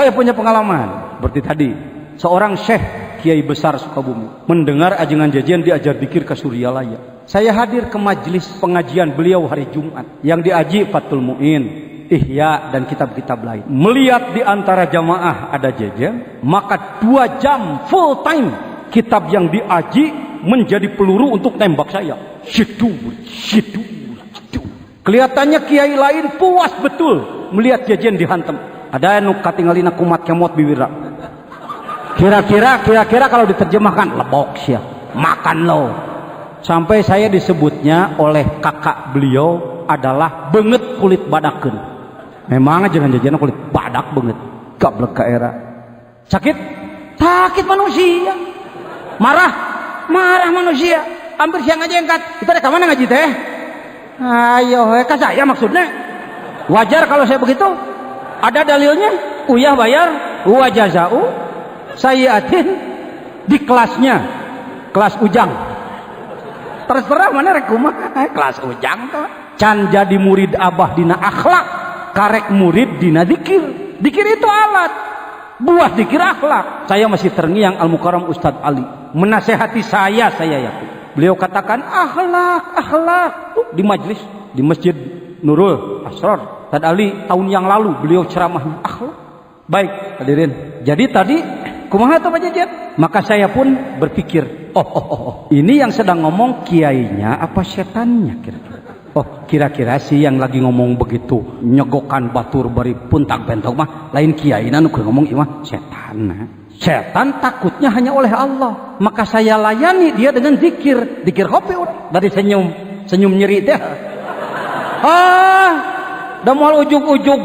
Saya punya pengalaman seperti tadi, seorang syekh kiai besar Sukabumi mendengar ajengan jajian diajar dikir ke Suryalaya. Saya hadir ke majelis pengajian beliau hari Jumat yang diaji Fathul Mu'in, Ihya dan kitab-kitab lain. Melihat di antara jamaah ada jajan, maka 2 jam full time kitab yang diaji menjadi peluru untuk tembak saya. Shidur. Kelihatannya kiai lain puas betul melihat jajan dihantam. Ada anu katingalina kumat kemot bibira. Kira-kira kalau diterjemahkan lebok sia, makan lo. Sampai saya disebutnya oleh kakak beliau adalah banget kulit badakeun. Memang jangan jajan kulit badak banget. Gablek ka era. Sakit manusia. Marah manusia. Hampir siang aja angkat. Kita ke mana ngaji teh? Ayo, ka saya maksudnya. Wajar kalau saya begitu? Ada dalilnya? Uyah bayar, wa jazau sayyiatin di kelasnya. Kelas ujang. Terserah mana rek kumaha, kelas ujang tuh. Can jadi murid abah dina akhlak, karek murid dina dikir. Dikir itu alat. Buah dikir akhlak. Saya masih terngiang Al-Mukarram Ustadz Ali menasehati saya yakin. Beliau katakan akhlak di majlis di Masjid Nurul Asrar. Ustadz Ali tahun yang lalu beliau ceramahnya akhlak. Baik hadirin. Jadi tadi kumaha tuh Pak Jajan? Maka saya pun berpikir, ini yang sedang ngomong kiainya apa setannya kira-kira? Kira-kira sih yang lagi ngomong begitu nyegokan batur bari puntak bentok mah lain kiai nu ngomong imah setan. Setan takutnya hanya oleh Allah. Maka saya layani dia dengan zikir kopi dari senyum nyeri teh. Udah mau ujug-ujug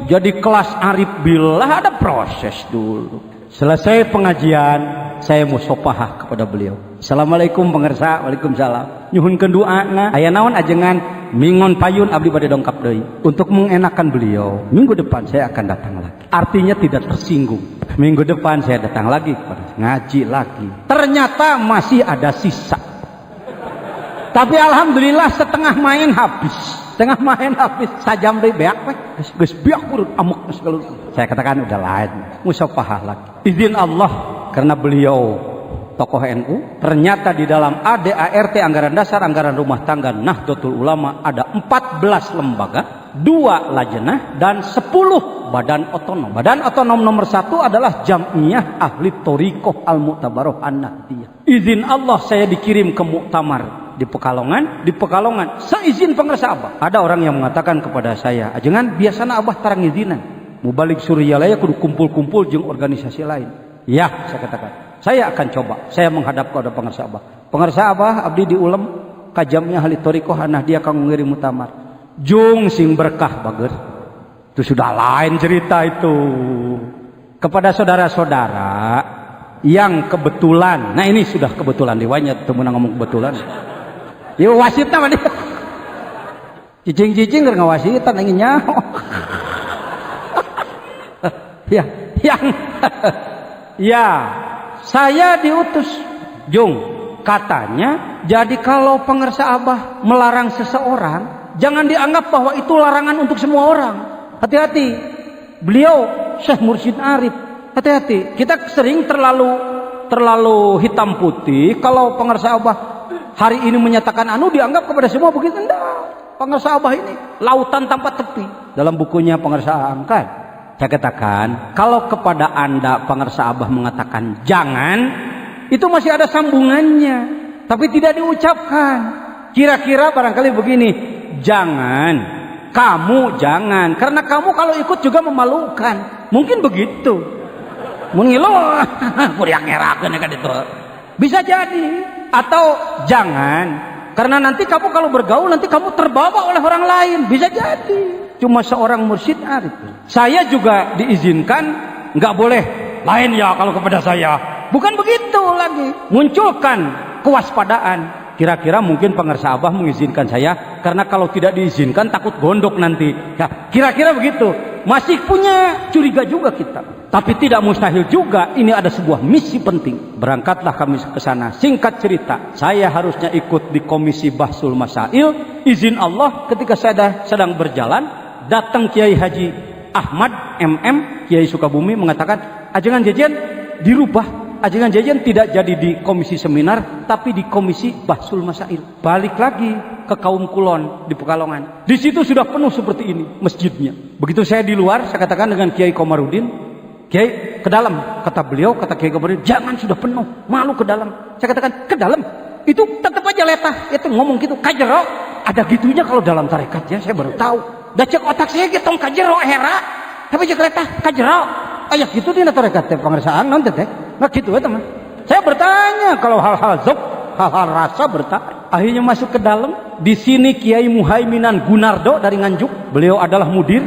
jadi kelas arif billah, ada proses dulu. Selesai pengajian saya musopahah kepada beliau. Assalamualaikum pengersa. Waalaikumsalam. Nyuhunkeun duana. Aya naon ajengan mingon payun abdi bade dongkap deui. Untuk mengenakan beliau, minggu depan saya akan datang lagi. Artinya tidak tersinggung. Minggu depan saya datang lagi ngaji lagi. Ternyata masih ada sisa. Tapi alhamdulillah setengah main habis. Sajam deui beak we. Geus biak urut amuk segala. Saya katakan udah lain. Musafahah lagi. Izin Allah karena beliau tokoh NU. Ternyata di dalam ADART anggaran dasar, anggaran rumah tangga Nahdlatul Ulama ada 14 lembaga, 2 lajnah dan 10 badan otonom. Badan otonom nomor 1 adalah Jam'iyah Ahli Thoriqah Al-Mu'tabaroh An-Nahdiyah. Izin Allah saya dikirim ke muktamar di Pekalongan seizin pengersa abah. Ada orang yang mengatakan kepada saya, ajengan biasana abah tarang izinan mau balik Suryalaya kudu kumpul-kumpul jeung organisasi lain. Ya, saya katakan saya akan coba. Saya menghadap kepada pengersa abah abdi di ulem kajamnya Ahli Thoriqah An-Nahdiyah kanggo ngirim muktamar jung sing berkah bager. Itu sudah lain cerita itu. Kepada saudara-saudara yang kebetulan, nah ini sudah kebetulan diwanya temen ngomong kebetulan. Ya wasitna mah dia. Cicing-cicing keur ngawasitan ingin nyaho. Ya, saya diutus Jung. Katanya, jadi kalau pengersa abah melarang seseorang, jangan dianggap bahwa itu larangan untuk semua orang. Hati-hati. Beliau Syekh Mursyid Arif. Hati-hati. Kita sering terlalu hitam putih kalau pengersa abah hari ini menyatakan anu dianggap kepada semua begitu. Enggak. Pengersa abah ini lautan tanpa tepi. Dalam bukunya pengersa angkat, saya katakan kalau kepada Anda pengersa abah mengatakan jangan, itu masih ada sambungannya, tapi tidak diucapkan. Kira-kira barangkali begini, jangan, kamu jangan, karena kamu kalau ikut juga memalukan. Mungkin begitu. Mengilo, kuriak ngerakeun kan itu. Bisa jadi. Atau jangan, karena nanti kamu kalau bergaul nanti kamu terbawa oleh orang lain. Bisa jadi. Cuma seorang mursyid arif. Saya juga diizinkan, nggak boleh lain ya kalau kepada saya. Bukan begitu lagi. Munculkan kewaspadaan. Kira-kira mungkin pengersa abah mengizinkan saya, karena kalau tidak diizinkan takut gondok nanti. Ya, kira-kira begitu. Masih punya curiga juga kita. Tapi tidak mustahil juga, ini ada sebuah misi penting. Berangkatlah kami ke sana. Singkat cerita, saya harusnya ikut di Komisi Bahsul Masail. Izin Allah ketika saya sedang berjalan, datang Kiai Haji Ahmad MM Kiai Sukabumi mengatakan ajengan jajan dirubah. Ajengan jajan tidak jadi di komisi seminar, tapi di komisi Bahsul Masail. Balik lagi ke kaum Kulon di Pekalongan. Di situ sudah penuh seperti ini masjidnya. Begitu saya di luar, saya katakan dengan Kiai Komarudin, Kiai ke dalam. Kata beliau, kata Kiai Komarudin, jangan sudah penuh, malu ke dalam. Saya katakan ke dalam. Itu tetap aja letah. Itu ngomong gitu, kajero. Ada gitunya kalau dalam tarekat ya, saya baru tahu. Dah cek otak saya gitu, kajero hera. Tapi cek letah, kajero. Ayah gitu di tarekat teh pangersaan non teh. Nggak gitu ya teman. Saya bertanya kalau hal-hal zok, hal-hal rasa bertanya. Akhirnya masuk ke dalam. Di sini Kiai Muhaiminan Gunardo dari Nganjuk. Beliau adalah mudir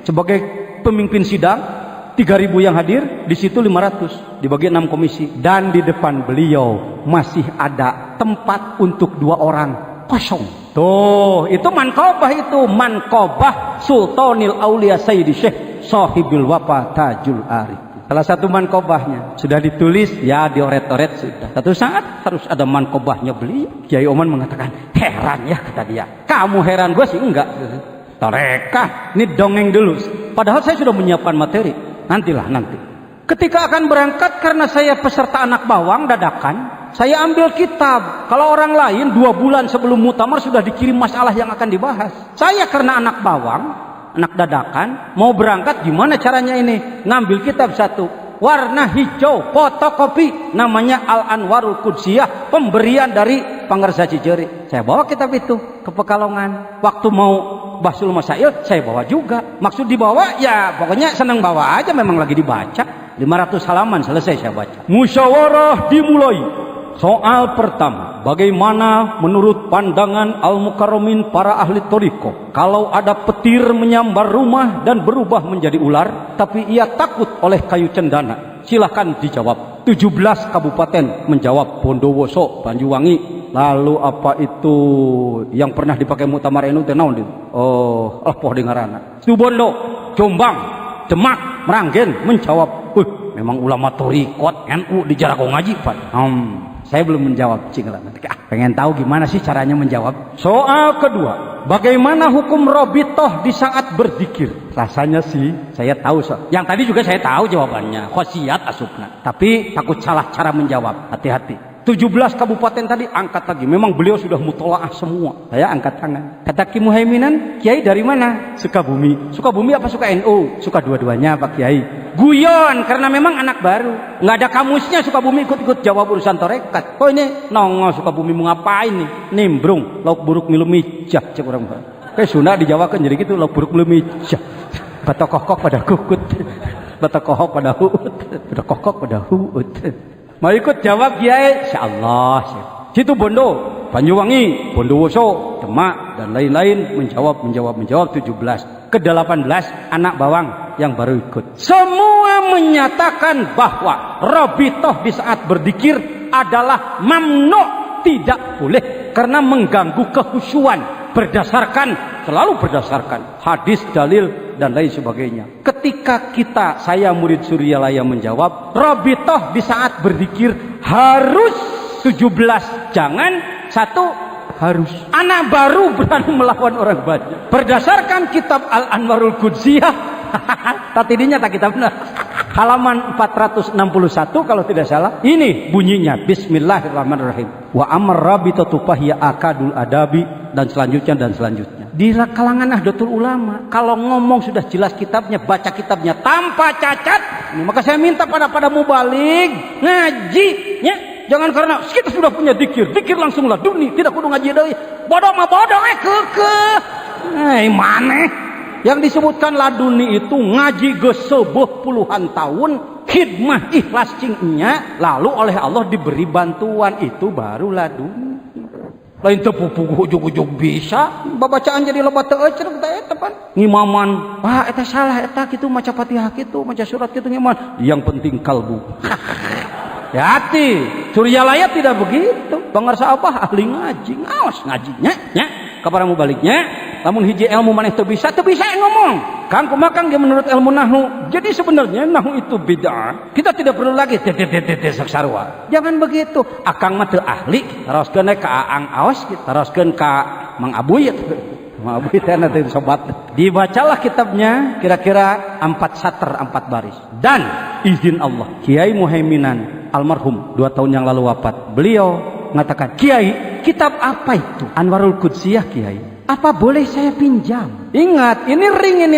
sebagai pemimpin sidang. 3.000 yang hadir, di situ 500 dibagi 6 komisi. Dan di depan beliau masih ada tempat untuk 2 orang kosong. Tuh, itu mankobah itu. Mankobah Sultanil Aulia Sayyidi Syekh Sahibil Wafa Tajul Arif. Salah satu mankobahnya sudah ditulis, ya dioret-oret sudah. Satu saat harus ada mankobahnya beliau. Kiai Oman mengatakan, heran ya kata dia. Kamu heran, gue sih enggak. Tarekah, ini dongeng dulu. Padahal saya sudah menyiapkan materi. Nantilah nanti. Ketika akan berangkat karena saya peserta anak bawang dadakan, saya ambil kitab. Kalau orang lain 2 bulan sebelum muktamar sudah dikirim masalah yang akan dibahas. Saya karena anak bawang, anak dadakan, mau berangkat gimana caranya ini? Ngambil kitab satu, warna hijau, fotokopi, namanya Al-Anwarul Qudsiyah, pemberian dari Pangersa Cijeuri. Saya bawa kitab itu ke Pekalongan. Waktu mau Bahsul Masail, saya bawa juga. Maksud dibawa, ya pokoknya senang bawa aja, memang lagi dibaca. 500 halaman selesai saya baca. Musyawarah dimulai. Soal pertama, bagaimana menurut pandangan Al-Mukarramin para ahli thariqah kalau ada petir menyambar rumah dan berubah menjadi ular, tapi ia takut oleh kayu cendana? Silahkan dijawab. 17 kabupaten menjawab. Bondowoso, Banyuwangi. Lalu apa itu yang pernah dipakai muktamar NU teh naon itu? Oh, poh dengarana. Situbondo, Jombang, Demak, Meranggen menjawab. Memang ulama thariqat NU dijarako ngaji, Pak. Saya belum menjawab, pengen tahu gimana sih caranya menjawab. Soal kedua, bagaimana hukum robitoh di saat berzikir? Rasanya sih saya tahu. Yang tadi juga saya tahu jawabannya, khosiat asupna. Tapi takut salah cara menjawab, hati-hati. 17 kabupaten tadi angkat lagi. Memang beliau sudah mutolaah semua. Saya angkat tangan. Kata Ki Muhaiminan, Kiai dari mana? Sukabumi. Sukabumi apa suka NU? Suka dua-duanya Pak Kiai. Guyon karena memang anak baru. Nggak ada kamusnya Sukabumi ikut-ikut jawab urusan torekat. Oh ini nongol Sukabumi mau ngapain nih? Nimbrung, lauk buruk milu mijah cek orang. Kayak Sunda dijawakan jadi gitu, lauk buruk milu mijah. Batok-kokok pada kukut. Batok-kokok pada huut. Batok-kokok pada huut. Mau ikut jawab Kiai? Insyaallah. Situ Bondo, Banyuwangi, Bondowoso, Demak dan lain-lain menjawab 17. Ke-18 anak bawang yang baru ikut. Semua menyatakan bahwa robitoh di saat berzikir adalah mamnu, tidak boleh karena mengganggu kekhusyuan. Selalu berdasarkan hadis, dalil dan lain sebagainya. Ketika saya murid Suryalaya menjawab, robitoh di saat berzikir harus 17, jangan 1 harus. Anak baru berani melawan orang banyak. Berdasarkan kitab Al-Anwarul Qudsiyah, tadinya tak kitabnya. Halaman 461 kalau tidak salah. Ini bunyinya, Bismillahirrahmanirrahim. Wa amar rabitatu fahiya akadul adabi, dan selanjutnya. Di kalangan Nahdlatul Ulama, kalau ngomong sudah jelas kitabnya, baca kitabnya tanpa cacat. Maka saya minta pada mubalig ngaji, ya. Jangan karena kita sudah punya dikir langsung laduni, tidak kudu ngaji deui. Bodoh mah bodoh kekeh. Maneh. Yang disebutkan laduni itu ngaji ge sebuah puluhan tahun, khidmah ikhlas cingnya, lalu oleh Allah diberi bantuan, itu baru laduni. Lain tepupuh ujug-ujug bisa babacaan jadi loba teu euceuk eta pan ngimaman, eta salah eta kitu maca Fatihah kitu, maca surat kitu ngiman, yang penting kalbu. Hati Suryalaya tidak begitu. Pangarsa apa ahli ngaji, ngaos ngajinya nya kabar mubaliknya. Lamun hiji ilmu maneh teu bisa ngomong. Kang kumaha Kang dia menurut ilmu nahwu. Jadi sebenarnya nahwu itu bid'ah. Kita tidak perlu lagi saksarua. Jangan begitu. Akang mah teu ahli, teroskeun ka Aang Aos, teroskeun ka Mang Abuy. Maaf nanti sobat. Dibacalah kitabnya kira-kira 4 sater 4 baris. Dan izin Allah, Kiai Muhaiminan almarhum 2 tahun yang lalu wafat. Beliau mengatakan, Kiai, kitab apa itu? Anwarul Qudsiyah, Kiai. Apa boleh saya pinjam? Ingat, ini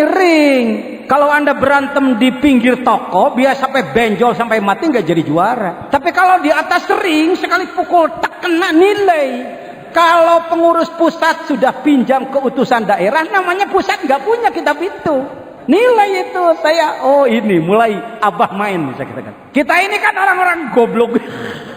ring. Kalau Anda berantem di pinggir toko, biasa sampai benjol sampai mati nggak jadi juara. Tapi kalau di atas ring sekali pukul tak kena nilai. Kalau pengurus pusat sudah pinjam ke utusan daerah, namanya pusat nggak punya kitab itu. Nilai itu saya, oh ini mulai abah main bisa kita katakan. Kita ini kan orang-orang goblok,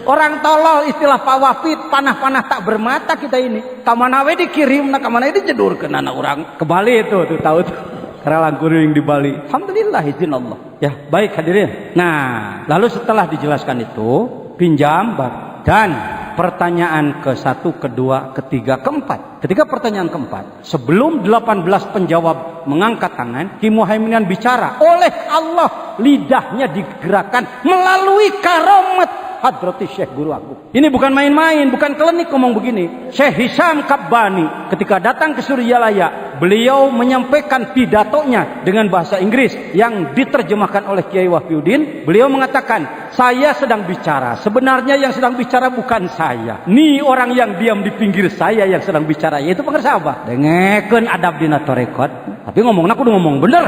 orang tolol, istilah Pak Wafid, panah-panah tak bermata kita ini. Kamana we dikirim, kamana dijedur ke anak orang ke Bali itu, tuh tahu tuh. Keralang kuring di Bali. Alhamdulillah izin Allah. Ya baik hadirin. Nah lalu setelah dijelaskan itu pinjam dan pertanyaan ke-1, ke-2, ke-3, ke-4. Ketika pertanyaan ke-4, sebelum 18 penjawab mengangkat tangan, Ki Muhaiminan bicara. Oleh Allah, lidahnya digerakkan melalui karomat Hadrati Syekh Guru Agung. Ini bukan main-main, bukan klinik ngomong begini. Syekh Hisham Kabbani ketika datang ke Suryalaya, beliau menyampaikan pidatonya dengan bahasa Inggris yang diterjemahkan oleh Kiai Wahyudin. Beliau mengatakan, saya sedang bicara. Sebenarnya yang sedang bicara bukan saya. Nih orang yang diam di pinggir saya yang sedang bicara, yaitu pengersa apa? Dengekeun adab dina tarekat. Tapi ngomongna kudu ngomong bener.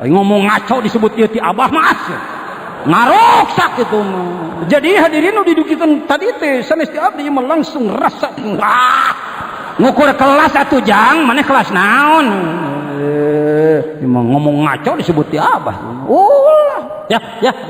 Ngomong ngaco disebut ieu ti abah mas. Ngaroksak itu mah. Jadi hadirin udah didukikan tadi teh sanes ti abdi mah langsung rasa ngukur kelas atuh jang, mana kelas naon? Emang ngomong ngaco disebut ti abah. Ya,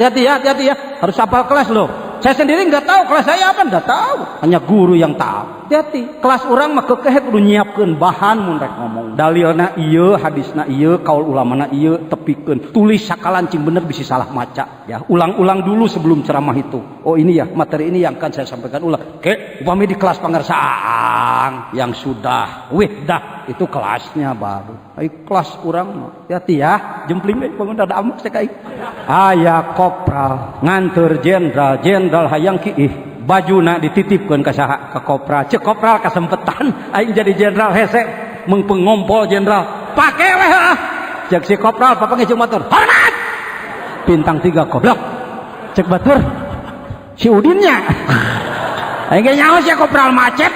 hati-hati ya. Harus hafal kelas loh. Saya sendiri nggak tahu kelas saya apa, nggak tahu. Hanya guru yang tahu. Hati-hati. Kelas orang mah kekeh kudu nyiapkeun bahan mun rek ngomong. Dalilna ieu, hadisna ieu, kaul ulamana ieu, tepikeun. Tulis sakalancing bener bisa salah maca. Ya, ulang-ulang dulu sebelum ceramah itu. Oh ini ya, materi ini yang akan saya sampaikan ulang. Oke, upami di kelas pengersaan yang sudah wihdah itu kelasnya baru. Kelas orang mah. Hati-hati ya, jempling deui bangun ada amuk sekai. Aya kopral nganteur jenderal hayang kiih bajuna dititipkeun ka saha ka kopral. Cek kopral kasempetan aing jadi jenderal hese mengpengompol jenderal. Pake weh ah. Cek si kopral papanggih jeung batur. Hormat. Bintang 3 goblok. Cek batur. Si Udinnya. Aing ge nyaho si kopral macet.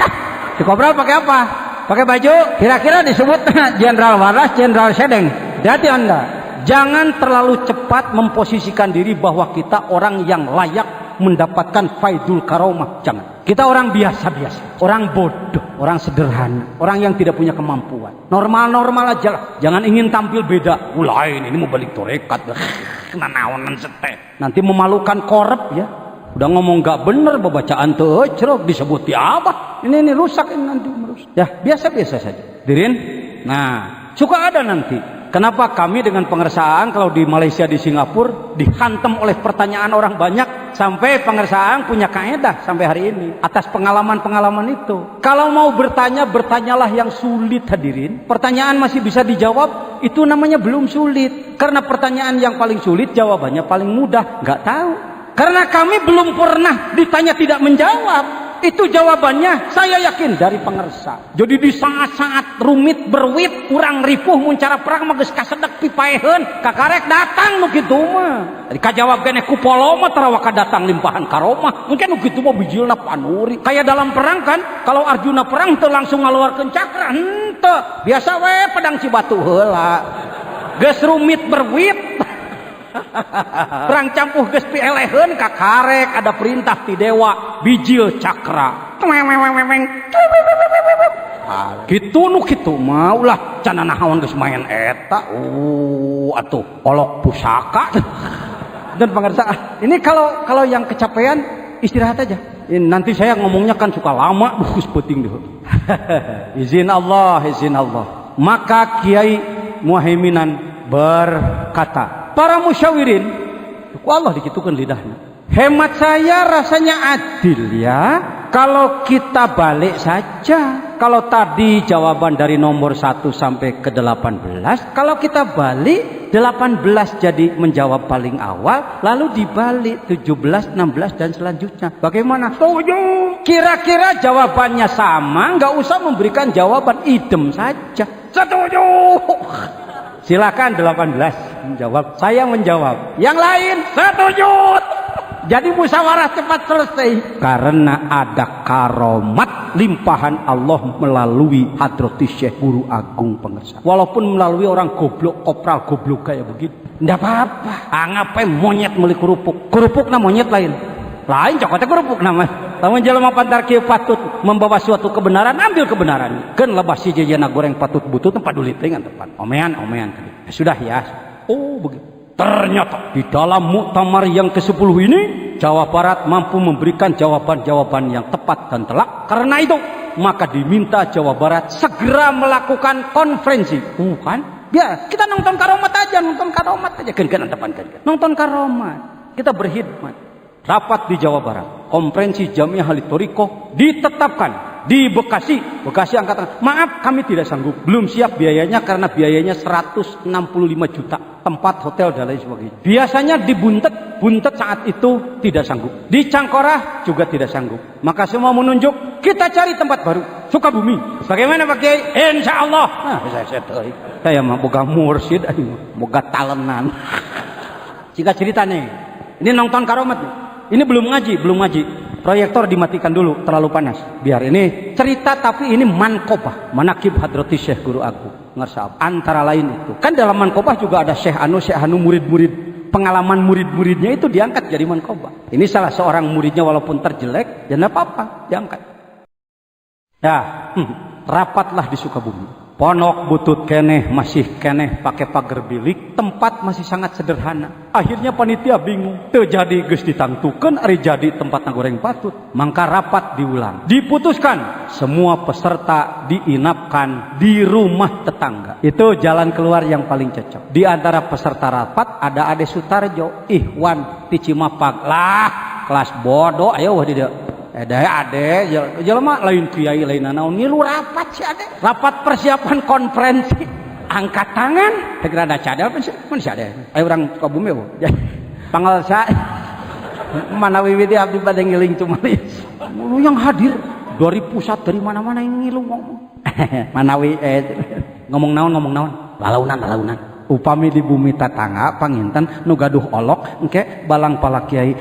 Si kopral pakai apa? Pakai baju kira-kira disebut jenderal waras, jenderal sedeng. Hati-hati Anda. Jangan terlalu cepat memposisikan diri bahwa kita orang yang layak mendapatkan faidul karomah. Jangan. Kita orang biasa-biasa, orang bodoh, orang sederhana, orang yang tidak punya kemampuan. Normal-normal aja lah. Jangan ingin tampil beda. Lain ini mau balik torekat. Kena naonan sete. Nanti memalukan korup ya. Udah ngomong gak bener, bacaan tuh cerok disebut ya apa? Ini rusak ini nanti merusak. Ya biasa-biasa saja. Dirin. Nah, suka ada nanti. Kenapa kami dengan pengersaan kalau di Malaysia di Singapura dihantam oleh pertanyaan orang banyak sampai pengersaan punya kaedah sampai hari ini atas pengalaman-pengalaman itu. Kalau mau bertanya, bertanyalah yang sulit hadirin. Pertanyaan masih bisa dijawab, itu namanya belum sulit. Karena pertanyaan yang paling sulit jawabannya paling mudah, nggak tahu. Karena kami belum pernah ditanya tidak menjawab. Itu jawabannya saya yakin dari pengersa. Jadi di saat-saat rumit berwit kurang ripuh muncara perang mah geus kasedek pipaeheun kakarek datang nu kitu mah. Jadi kajawab keneh ku polo mah tarawaka datang limpahan karomah. Mungkin nu kitu mah bijilna panuri. Kayak dalam perang kan, kalau Arjuna perang teu langsung ngaluarkeun cakra, henteu. Biasa we pedang cibatu heula. Geus rumit berwit. Perang campuh geus pieleheun kakarek ada perintah ti dewa bijil cakra. Kitu nu kitu mah ulah can nahaon geus main eta. Atuh olok pusaka. Dan pengersa ini kalau yang kecapean istirahat aja. Ini nanti saya ngomongnya kan suka lama, bagus penting deh. Izin Allah. Maka Kiai Muhaiminan berkata, para musyawirin, Allah dikitukan lidahnya. Hemat saya rasanya adil ya. Kalau kita balik saja. Kalau tadi jawaban dari nomor 1 sampai ke 18. Kalau kita balik 18 jadi menjawab paling awal. Lalu dibalik 17, 16 dan selanjutnya. Bagaimana? Setuju. kira-kira jawabannya sama, nggak usah memberikan jawaban idem saja. Setuju. Silakan 18 menjawab. Saya menjawab. Yang lain setuju. Jadi musyawarah cepat selesai. Karena ada karomat limpahan Allah melalui Hadrati Syekh Guru Agung Pengersa. Walaupun melalui orang goblok, kopral goblok kayak begitu, ndak apa-apa. Ngapain monyet meli kerupuk? Kerupuk na monyet lain. Lain cokotnya kerupuk nama. Lamun jelema pantar kieu patut membawa suatu kebenaran, ambil kebenaran. Keun lebah si jejana goreng patut butut tempat dulit teh tepan. Omean. Sudah ya. Oh begitu. Ternyata di dalam muktamar yang ke-10 ini Jawa Barat mampu memberikan jawaban-jawaban yang tepat dan telak. Karena itu maka diminta Jawa Barat segera melakukan konferensi. Bukan? Biar kita nonton karomat aja. Gen depan. Nonton karomat. Kita berkhidmat. Rapat di Jawa Barat, konferensi Jamiah Ahli Thoriqah ditetapkan di Bekasi angkatan. Maaf, kami tidak sanggup, belum siap biayanya karena biayanya 165 juta, tempat hotel dan lain sebagainya. Biasanya di Buntet saat itu tidak sanggup, di Cangkorah juga tidak sanggup. Maka semua menunjuk kita cari tempat baru, Sukabumi. Bagaimana Pak Kiai? Insya Allah. Nah, saya mah boga mursyid, boga talenan. Jika cerita nih, ini nonton karomat nih. Ini belum ngaji. Proyektor dimatikan dulu, terlalu panas. Biar ini cerita, tapi ini mankobah, manakib Hadrati Syekh Guru Agung Ngersab. Antara lain itu, kan dalam mankobah juga ada Syekh Anu murid-murid. Pengalaman murid-muridnya itu diangkat jadi mankobah. Ini salah seorang muridnya walaupun terjelek, ya enggak apa-apa, diangkat. Ya, rapatlah di Sukabumi. Ponok butut keneh masih keneh pakai pagar bilik, tempat masih sangat sederhana. Akhirnya panitia bingung, terjadi geus ditangtukeun ari jadi tempat goreng patut. Mangka rapat diulang. Diputuskan semua peserta diinapkan di rumah tetangga. Itu jalan keluar yang paling cocok. Di antara peserta rapat ada Ade Sutarjo, Ikhwan di Cimapag. Lah, kelas bodoh ayo wah dia. Ade jelema lain kiai lain naon ngilu rapat si Ade. Rapat persiapan konferensi. Angkat tangan, kira ada cadel pun si Ade. Ayo orang Sukabumi bu. Pangalsa mana wiwiti abdi pada ngiling tumalis. Lu yang hadir dari pusat dari mana-mana yang ngilu ngomong. Manawi ngomong naon. Lalaunan. Upami di bumi tatangga panginten nu gaduh olok engke balang pala kiai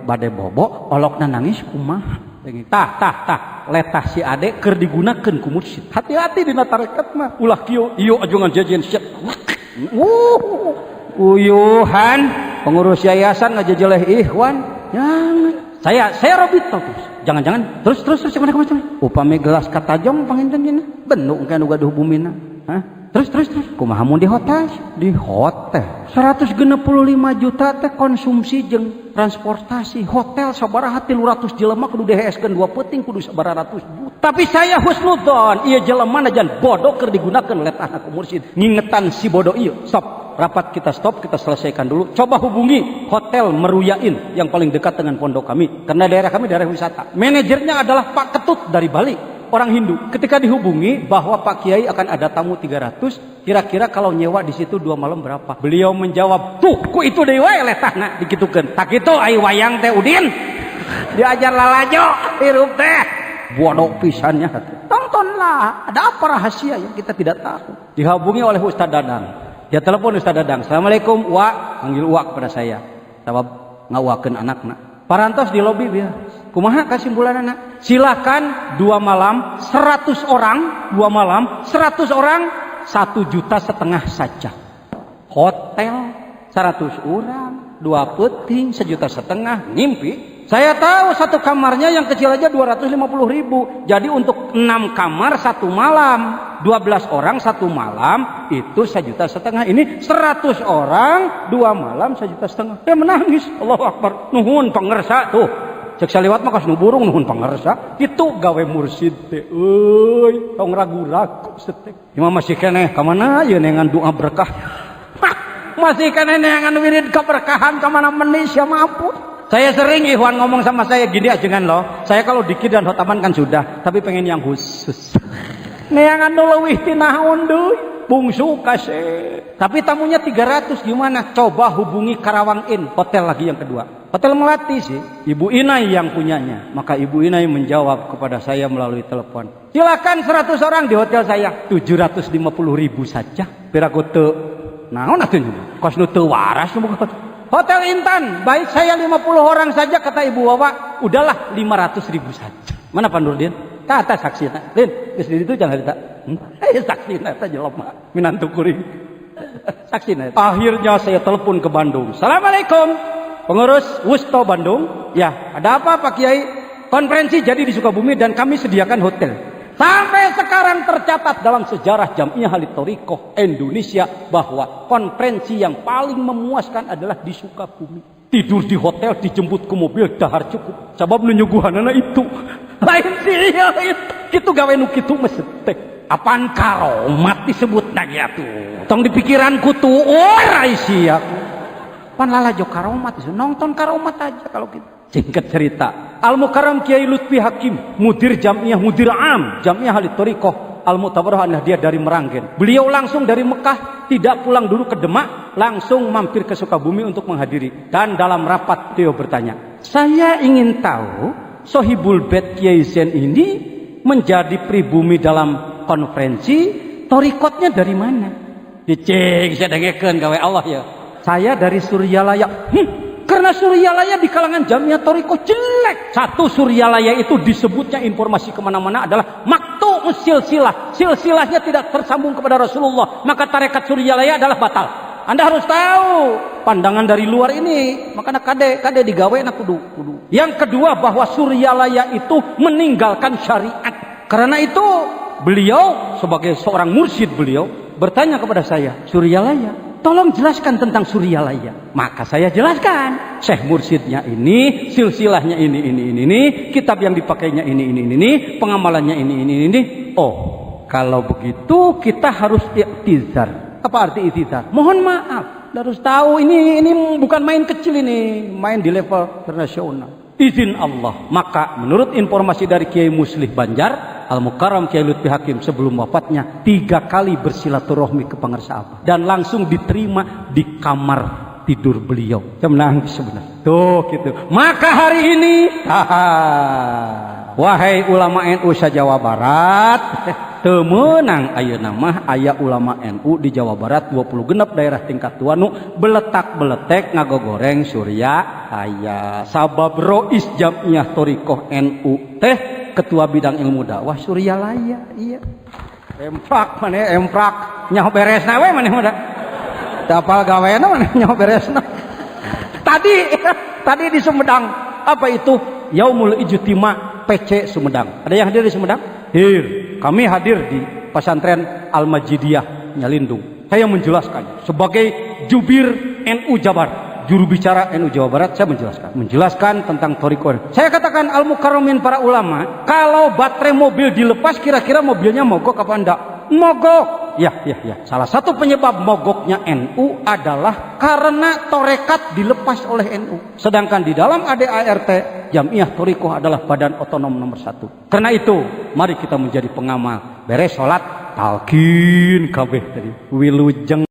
bade bobo olokna nangis kumaha tah letah si Ade keur digunakeun ku mursyid. Hati-hati dina tarekat mah ulah kieu ieu ajongan jajan syek uyuhan pengurus yayasan ngajejeleh Ikhwan. Jangan saya robit terus jangan terus kemana upami gelas katajong panginten dina benuk engke nu gaduh bumina. Terus kumaha mun di hotel 165 juta teh konsumsi jeung transportasi hotel sabaraha 300 jelema kudu DHS-keun 2 peuting kudu sabaratus juta. Tapi saya husnudzon ieu jelema najan bodoh keur digunakeun letahna ku mursyid ngingetan si bodoh ieu. Stop, rapat kita stop, kita selesaikan dulu. Coba hubungi Hotel Meruyain yang paling dekat dengan pondok kami karena daerah kami daerah wisata. Manajernya adalah Pak Ketut dari Bali. Orang Hindu. Ketika dihubungi bahwa Pak Kiai akan ada tamu 300, kira-kira kalau nyewa di situ 2 malam berapa? Beliau menjawab, tuh ku itu deui wae letahna dikitukeun. Tak kitu ai wayang teh Udin. Diajar lalajo hirup teh. Bodoh pisannya. Tontonlah, ada apa rahasia yang kita tidak tahu. Dihubungi oleh Ustaz Dadang. Dia telepon Ustaz Dadang. Assalamualaikum, Wa. Panggil Wa kepada saya. Sabab ngawakeun anakna. Parantos di lobi dia. Kumaha kesimpulanana? Silakan 2 malam 100 orang, 2 malam 100 orang 1,5 juta saja. Hotel 100 orang 2 peuting 1,5 juta ngimpi. Saya tahu satu kamarnya yang kecil aja 250.000. Jadi untuk 6 kamar 1 malam, 12 orang 1 malam itu 1,5 juta. Ini 100 orang 2 malam 1,5 juta. Dia menangis. Allahu Akbar. Nuhun pangersa tuh. Cek saliwat mah kas nu burung nuhun pangersa. Itu gawe mursyid teh. Euy, tong ragu-ragu setek. Imam masih keneh ka mana ye nengan doa berkah. Masih keneh nengan wirid keberkahan ka mana meuni sia mampu. Saya sering Ikhwan ngomong sama saya gini ajengan loh. Saya kalau dikir dan khotaman kan sudah, tapi pengen yang khusus. Neangan nu leuwih ti naon deui. bungsu kasih. Tapi tamunya 300 gimana? Coba hubungi Karawang Inn, hotel lagi yang kedua. Hotel Melati sih, Ibu Inai yang punyanya. Maka Ibu Inai menjawab kepada saya melalui telepon. Silakan 100 orang di hotel saya. 750.000 saja. Piragote. Naon atuh? Kos nu teu waras. Hotel Intan, baik saya 50 orang saja kata Ibu Wawa. Udahlah 500.000 saja. Mana Pak Nurdin? Tata saksina. Lin, geus di ditu jangan cerita. Saksina teh jelema minantu kuring. Saksina. Akhirnya saya telepon ke Bandung. Assalamualaikum. Pengurus Wusto Bandung. Ya, ada apa Pak Kiai? Konferensi jadi di Sukabumi dan kami sediakan hotel. Sampai sekarang tercatat dalam sejarah Jamiah Ahli Thoriqoh Indonesia bahwa konferensi yang paling memuaskan adalah di Sukabumi. Tidur di hotel, dijemput ke mobil, dahar cukup. Sabab nyuguhanana itu. Lain sih ya itu. Kitu gawe nu kitu mah setek. Apaan karomat disebut lagi atuh. Tong di pikiranku tuh ora isi aku. Pan lalajo karomat itu nonton karomat aja kalau gitu. Singkat cerita, Al Mukarram Kiai Lutfi Hakim, mudir Jamiah, mudir am Jamiah Ahli Thoriqoh Al Mu'tabarah An-Nahdiyah dari Meranggen. Beliau langsung dari Mekah, tidak pulang dulu ke Demak, langsung mampir ke Sukabumi untuk menghadiri. Dan dalam rapat beliau bertanya, saya ingin tahu Sohibul Bait Kiai Zain ini menjadi pribumi dalam konferensi Thoriqotnya dari mana? Dicek saya dengekeun gawe Allah ya. Saya dari Suryalaya. Karena Suryalaya di kalangan Jamiah Thoriqoh jelek. Satu, Suryalaya itu disebutnya informasi kemana-mana adalah maktu silsilah. Silsilahnya tidak tersambung kepada Rasulullah. Maka tarekat Suryalaya adalah batal. Anda harus tahu pandangan dari luar ini. Makanya kade digawe na kudu. Yang kedua, bahwa Suryalaya itu meninggalkan syariat. Karena itu beliau sebagai seorang mursyid beliau bertanya kepada saya, Suryalaya, tolong jelaskan tentang Suryalaya. Maka saya jelaskan. Syekh mursyidnya ini, silsilahnya ini, kitab yang dipakainya ini, pengamalannya ini. Oh, kalau begitu kita harus iktizar. Apa arti iktizar? Mohon maaf, harus tahu ini bukan main kecil ini, main di level internasional. Izin Allah. Maka menurut informasi dari Kiai Muslih Banjar, Al Mukarram Kiai Lutfi Hakim sebelum wafatnya 3 kali bersilaturahmi ke Pangersa Abah dan langsung diterima di kamar tidur beliau. Saya menangis sebenarnya. Tuh gitu. Maka hari ini, wahai ulama NU se-Jawa Barat, teu meunang ayeuna mah aya ulama NU di Jawa Barat 20 genep daerah tingkat tua nu beletak-beletek ngagogoreng surya aya. Sabab Rois Jamiah Thoriqoh NU teh ketua bidang ilmu dakwah Suryalaya. Iya. Emprak maneh emprak nyaho beresna we maneh mah. Dapal gaweana maneh nyaho beresna. Tadi di Sumedang apa itu? Yaumul Ijtima PC Sumedang. Ada yang hadir di Sumedang? Kami hadir di pesantren Al-Majidiyah Nyalindung. Saya menjelaskan sebagai jubir NU Jabar, juru bicara NU Jawa Barat, saya menjelaskan tentang Thoriqoh. Saya katakan Al Mukarramin para ulama, kalau baterai mobil dilepas kira-kira mobilnya mogok apa enggak? Mogok. Ya. Salah satu penyebab mogoknya NU adalah karena torekat dilepas oleh NU. Sedangkan di dalam ADART, Jamiah Thoriqoh adalah badan otonom nomor 1. Karena itu, mari kita menjadi pengamal. Beres sholat, talqin kabeh tadi. Wilujeng.